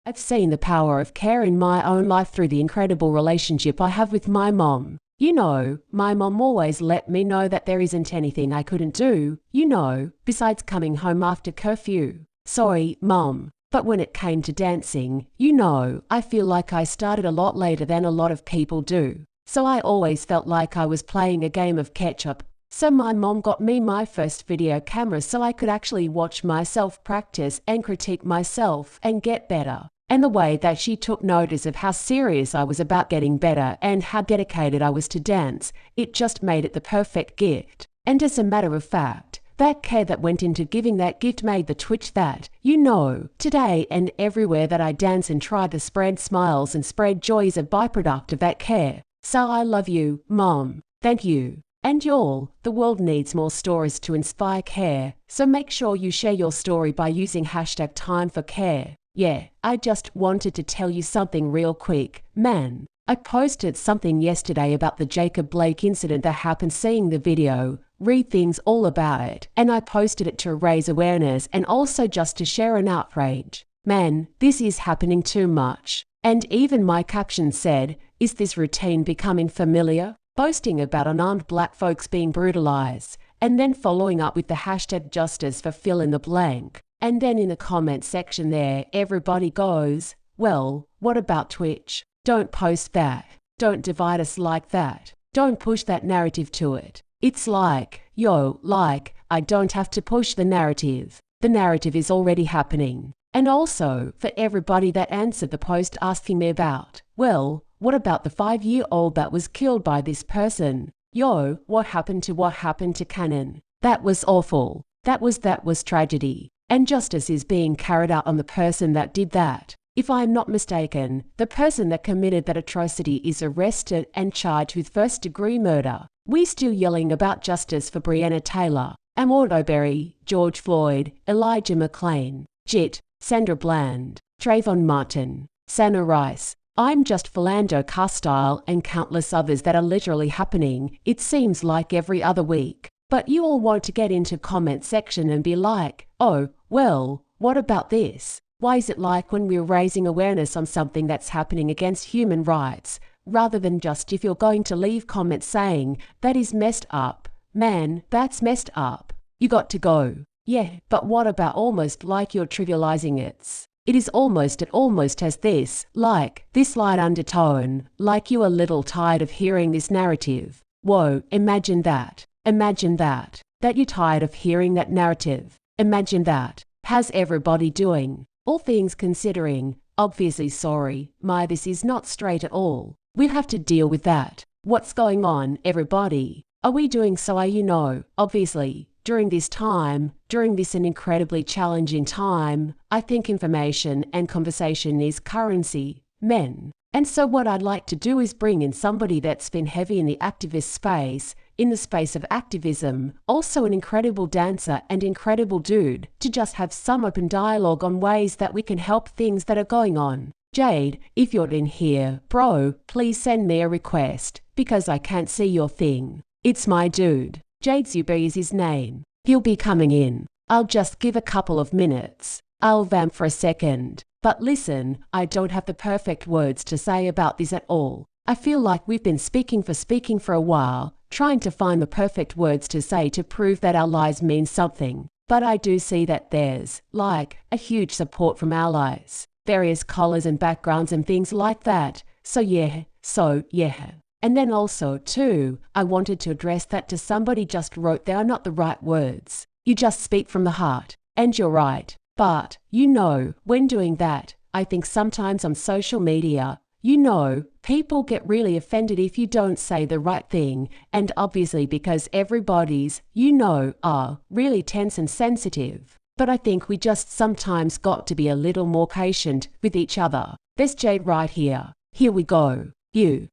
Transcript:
I've seen the power of care in my own life through the incredible relationship I have with my mom. You know, my mom always let me know that there isn't anything I couldn't do, besides coming home after curfew. Sorry, Mom. But when it came to dancing, I feel like I started a lot later than a lot of people do. So I always felt like I was playing a game of catch-up. So my mom got me my first video camera so I could actually watch myself practice and critique myself and get better. And the way that she took notice of how serious I was about getting better and how dedicated I was to dance, it just made it the perfect gift. And as a matter of fact, that care that went into giving that gift made the twitch that, today and everywhere that I dance and try to spread smiles and spread joy is a byproduct of that care. So I love you, Mom. Thank you. And y'all, the world needs more stories to inspire care, so make sure you share your story by using #TimeForCare. Yeah, I just wanted to tell you something real quick, man. I posted something yesterday about the Jacob Blake incident that happened. Seeing the video, read things all about it, and I posted it to raise awareness and also just to share an outrage. Man, this is happening too much. And even my caption said, is this routine becoming familiar? Boasting about unarmed black folks being brutalized, and then following up with the #justice for fill in the blank. And then in the comment section there, everybody goes, well, what about Twitch? Don't post that. Don't divide us like that. Don't push that narrative to it. It's like, I don't have to push the narrative. The narrative is already happening. And also, for everybody that answered the post asking me about, well, what about the 5-year-old that was killed by this person? What happened to Cannon? That was awful. That was tragedy. And justice is being carried out on the person that did that. If I am not mistaken, the person that committed that atrocity is arrested and charged with first-degree murder. We still yelling about justice for Breonna Taylor, Ahmaud Arbery, George Floyd, Elijah McClain, Jit, Sandra Bland, Trayvon Martin, Sanna Rice. I'm just Philando Castile and countless others that are literally happening, it seems like every other week. But you all want to get into comment section and be like, oh, well, what about this? Why is it like when we're raising awareness on something that's happening against human rights, rather than just if you're going to leave comments saying, that is messed up, man, that's messed up, you got to go. Yeah, but what about almost like you're trivializing it? It almost has this light undertone, like you are a little tired of hearing this narrative. Whoa, imagine that. Imagine that you're tired of hearing that narrative. Imagine that. How's everybody doing? All things considering, obviously sorry, this is not straight at all. We have to deal with that. What's going on, everybody? Are we doing so? Obviously, during this an incredibly challenging time, I think information and conversation is currency, men. And so what I'd like to do is bring in somebody that's been heavy in the activist space, in the space of activism, also an incredible dancer and incredible dude, to just have some open dialogue on ways that we can help things that are going on. Jade, if you're in here, bro, please send me a request, because I can't see your thing. It's my dude. Jade Zuber is his name. He'll be coming in. I'll just give a couple of minutes. I'll vamp for a second. But listen, I don't have the perfect words to say about this at all. I feel like we've been speaking for a while, trying to find the perfect words to say to prove that our lives mean something. But I do see that there's, a huge support from allies, various colors and backgrounds and things like that. So yeah. And then also, too, I wanted to address that to somebody just wrote they are not the right words. You just speak from the heart. And you're right. But, when doing that, I think sometimes on social media, people get really offended if you don't say the right thing, and obviously because everybody's, are really tense and sensitive. But I think we just sometimes got to be a little more patient with each other. There's Jade right here. Here we go. You.